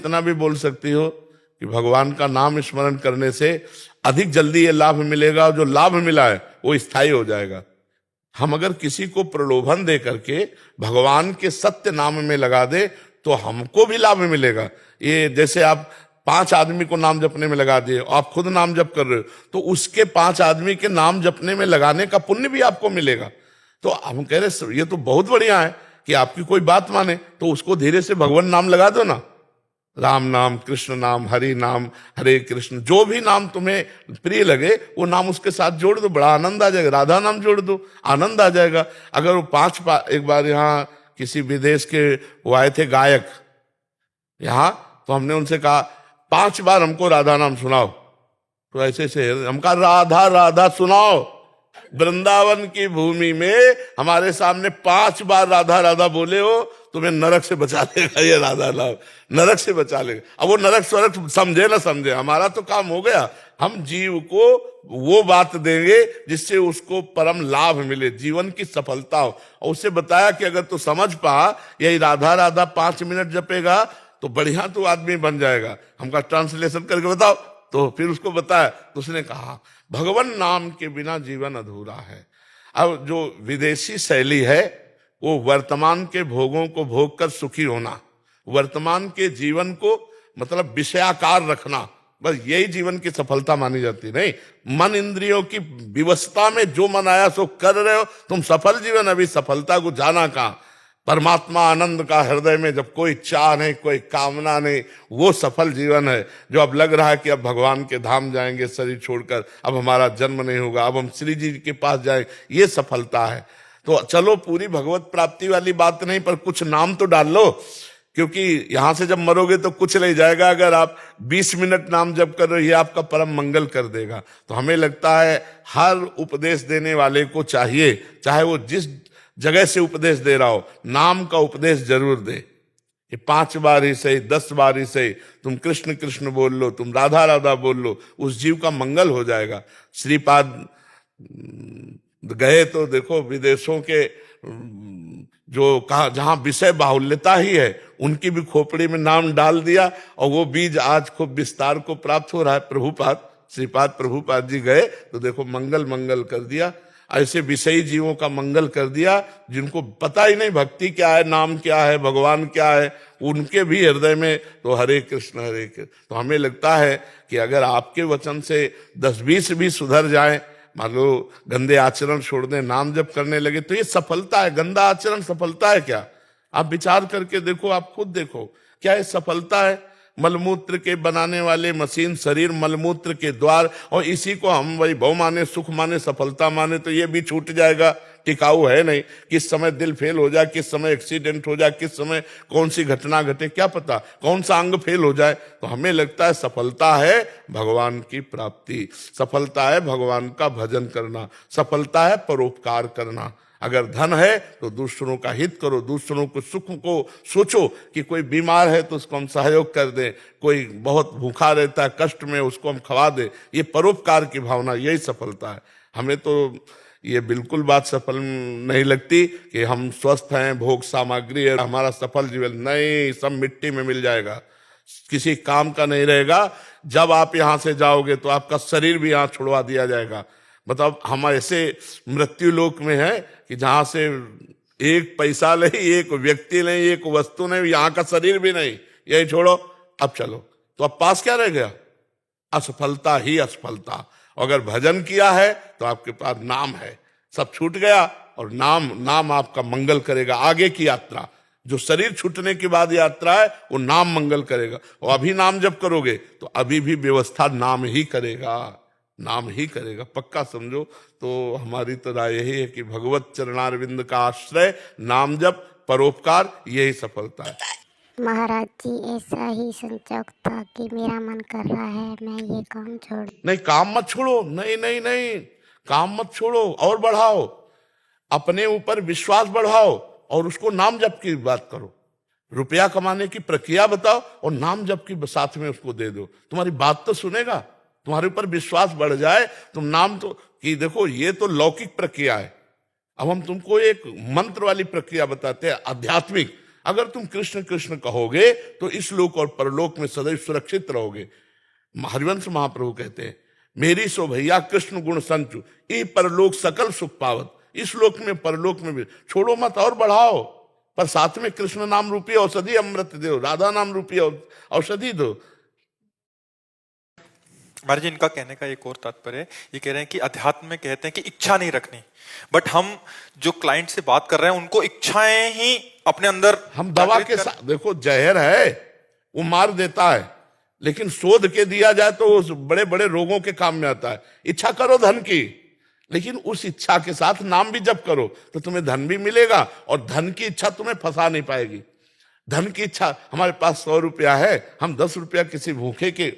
इतना भी बोल सकती हो कि भगवान का नाम स्मरण करने से अधिक जल्दी ये लाभ मिलेगा, और जो लाभ मिला है वो स्थायी हो जाएगा। हम अगर किसी को प्रलोभन दे करके भगवान के सत्य नाम में लगा दे तो हमको भी लाभ मिलेगा। ये जैसे आप 5 आदमी को नाम जपने में लगा दिए, आप खुद नाम जप कर रहे हो, तो उसके 5 आदमी के नाम जपने में लगाने का पुण्य भी आपको मिलेगा। तो हम कह रहे ये तो बहुत बढ़िया है कि आपकी कोई बात माने, तो उसको धीरे से भगवान नाम लगा दो ना। राम नाम, कृष्ण नाम, हरि नाम, हरे कृष्ण, जो भी नाम तुम्हें प्रिय लगे वो नाम उसके साथ जोड़ दो, बड़ा आनंद आ जाएगा। राधा नाम जोड़ दो, आनंद आ जाएगा। अगर वो एक बार यहाँ किसी विदेश के वो आए थे गायक यहाँ, तो हमने उनसे कहा 5 बार हमको राधा नाम सुनाओ। तो ऐसे से हम कहा राधा राधा सुनाओ। वृंदावन की भूमि में हमारे सामने 5 बार राधा राधा बोले हो, तुम्हें नरक से बचा लेगा ये राधा नाम, नरक से बचा लेगा। अब वो नरक स्वरक समझे ना समझे, हमारा तो काम हो गया। हम जीव को वो बात देंगे जिससे उसको परम लाभ मिले, जीवन की सफलता हो। और उसे बताया कि अगर तू समझ पा यही राधा राधा 5 मिनट जपेगा तो बढ़िया तू आदमी बन जाएगा। हमका ट्रांसलेशन करके बताओ, तो फिर उसको बताया तो उसने कहा भगवान नाम के बिना जीवन अधूरा है। अब जो विदेशी शैली है वो वर्तमान के भोगों को भोग कर सुखी होना, वर्तमान के जीवन को मतलब विषयाकार रखना, बस यही जीवन की सफलता मानी जाती। नहीं, मन इंद्रियों की विवशता में जो मन आया सो कर रहे हो तुम, सफल जीवन। अभी सफलता को जाना कहाँ? परमात्मा आनंद का हृदय में जब कोई चाह नहीं, कोई कामना नहीं, वो सफल जीवन है। जो अब लग रहा है कि अब भगवान के धाम जाएंगे शरीर छोड़कर, अब हमारा जन्म नहीं होगा, अब हम श्री जी के पास जाएंगे, ये सफलता है। तो चलो पूरी भगवत प्राप्ति वाली बात नहीं, पर कुछ नाम तो डाल लो, क्योंकि यहां से जब मरोगे तो कुछ नहीं जाएगा। अगर आप 20 मिनट नाम जप कर रहे हो, ये आपका परम मंगल कर देगा। तो हमें लगता है हर उपदेश देने वाले को चाहिए, चाहे वो जिस जगह से उपदेश दे रहा हो, नाम का उपदेश जरूर दे। ये 5 बार ही सही, 10 बार ही सही, तुम कृष्ण कृष्ण बोल लो, तुम राधा राधा बोल लो, उस जीव का मंगल हो जाएगा। श्रीपाद गए तो देखो विदेशों के जो कहा जहां विषय बाहुल्यता ही है, उनकी भी खोपड़ी में नाम डाल दिया, और वो बीज आज खूब विस्तार को प्राप्त हो रहा है। प्रभुपाद, श्रीपाद प्रभुपाद जी गए तो देखो मंगल मंगल कर दिया। ऐसे विषयी जीवों का मंगल कर दिया जिनको पता ही नहीं भक्ति क्या है, नाम क्या है, भगवान क्या है, उनके भी हृदय में तो हरे कृष्ण हरे कृष्ण। तो हमें लगता है कि अगर आपके वचन से 10-20 भी सुधर जाए, मान लो गंदे आचरण छोड़ दें, नाम जप करने लगे, तो ये सफलता है। गंदा आचरण सफलता है क्या? आप विचार करके देखो, आप खुद देखो, क्या ये सफलता है? मलमूत्र के बनाने वाले मशीन, शरीर मलमूत्र के द्वार, और इसी को हम वैभव माने, सुख माने, सफलता माने, तो ये भी छूट जाएगा, टिकाऊ है नहीं। किस समय दिल फेल हो जाए, किस समय एक्सीडेंट हो जाए, किस समय कौन सी घटना घटे, क्या पता, कौन सा अंग फेल हो जाए। तो हमें लगता है सफलता है भगवान की प्राप्ति, सफलता है भगवान का भजन करना, सफलता है परोपकार करना। अगर धन है तो दूसरों का हित करो, दूसरों को सुख को सोचो कि कोई बीमार है तो उसको हम सहयोग कर दें, कोई बहुत भूखा रहता है कष्ट में, उसको हम खवा दें। ये परोपकार की भावना, यही सफलता है। हमें तो ये बिल्कुल बात सफल नहीं लगती कि हम स्वस्थ हैं, भोग सामग्री है, हमारा सफल जीवन नहीं, सब मिट्टी में मिल जाएगा, किसी काम का नहीं रहेगा। जब आप यहां से जाओगे तो आपका शरीर भी यहां छुड़वा दिया जाएगा। मतलब हम ऐसे मृत्यु लोक में है कि जहां से एक पैसा नहीं, एक व्यक्ति नहीं, एक वस्तु नहीं, यहां का शरीर भी नहीं, यही छोड़ो अब चलो। तो अब पास क्या रह गया? असफलता ही असफलता। अगर भजन किया है तो आपके पास नाम है, सब छूट गया, और नाम आपका मंगल करेगा। आगे की यात्रा जो शरीर छूटने के बाद यात्रा है, वो नाम मंगल करेगा। और अभी नाम जब करोगे तो अभी भी व्यवस्था नाम ही करेगा, नाम ही करेगा, पक्का समझो। तो हमारी तो राय यही है कि भगवत चरणारविंद का आश्रय, नाम जप, परोपकार, यही सफलता है। महाराज जी, ऐसा ही संचोक था कि मेरा मन कर रहा है मैं ये काम छोड़। नहीं, काम मत छोड़ो, नहीं नहीं नहीं, काम मत छोड़ो, और बढ़ाओ, अपने ऊपर विश्वास बढ़ाओ, और उसको नाम जप की बात करो। रुपया कमाने की प्रक्रिया बताओ और नाम जप की साथ में उसको दे दो, तुम्हारी बात तो सुनेगा, तुम्हारे ऊपर विश्वास बढ़ जाए। तुम नाम तो कि देखो, ये तो लौकिक प्रक्रिया है। अब हम तुमको एक मंत्र वाली प्रक्रिया बताते हैं, आध्यात्मिक। अगर तुम कृष्ण कृष्ण कहोगे तो इस लोक और परलोक में सदैव सुरक्षित रहोगे। हरिवंश महाप्रभु कहते हैं, मेरी सो भैया कृष्ण गुण संचु, ई परलोक सकल सुख पावत। इस लोक में परलोक में भी छोड़ो मत और बढ़ाओ, पर साथ में कृष्ण नाम रूपी औषधि अमृत दो, राधा नाम रूपी औषधि दो। महाराज जी, इनका कहने का एक और तात्पर्य है, ये कह रहे हैं कि अध्यात्म में कहते हैं कि इच्छा नहीं रखनी, बट हम जो क्लाइंट से बात कर रहे हैं उनको इच्छाएं ही अपने अंदर हम दवा के साथ, देखो जहर है वो मार देता है, लेकिन शोध के दिया जाए तो उस बड़े बड़े रोगों के काम में आता है। इच्छा करो धन की, लेकिन उस इच्छा के साथ नाम भी जप करो तो तुम्हें धन भी मिलेगा, और धन की इच्छा तुम्हें फंसा नहीं पाएगी। धन की इच्छा, हमारे पास 100 रुपया है, हम 10 रुपया किसी भूखे के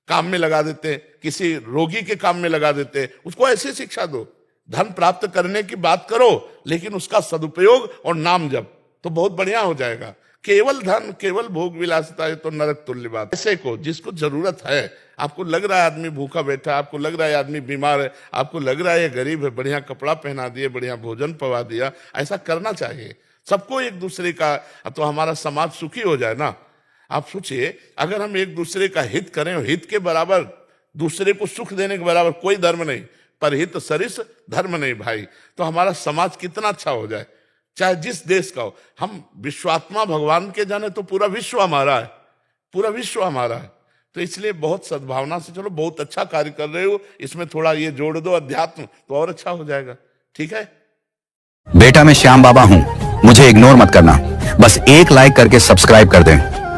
काम में लगा देते हैं, किसी रोगी के काम में लगा देते हैं, उसको ऐसी शिक्षा दो। धन प्राप्त करने की बात करो, लेकिन उसका सदुपयोग और नाम जप तो बहुत बढ़िया हो जाएगा। केवल धन, केवल भोग विलासिता, ये तो नरक तुल्य बात। ऐसे को जिसको जरूरत है, आपको लग रहा है आदमी भूखा बैठा है, आपको लग रहा है आदमी बीमार है, आपको लग रहा है ये गरीब है, बढ़िया कपड़ा पहना दिए, बढ़िया भोजन पवा दिया, ऐसा करना चाहिए सबको। एक दूसरे का, तो हमारा समाज सुखी हो जाए ना। आप सोचिए, अगर हम एक दूसरे का हित करें, हित के बराबर दूसरे को सुख देने के बराबर कोई धर्म नहीं, पर हित सरिस धर्म नहीं भाई, तो हमारा समाज कितना अच्छा हो जाए, चाहे जिस देश का हो। हम विश्वात्मा भगवान के जाने तो पूरा विश्व हमारा है, पूरा विश्व हमारा है। तो इसलिए बहुत सद्भावना से चलो, बहुत अच्छा कार्य कर रहे हो, इसमें थोड़ा ये जोड़ दो अध्यात्म, तो और अच्छा हो जाएगा। ठीक है बेटा, मैं श्याम बाबा हूं, मुझे इग्नोर मत करना, बस एक लाइक करके सब्सक्राइब कर दें।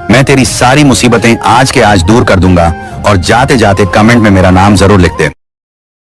मैं तेरी सारी मुसीबतें आज के आज दूर कर दूंगा, और जाते जाते कमेंट में मेरा नाम जरूर लिख दे।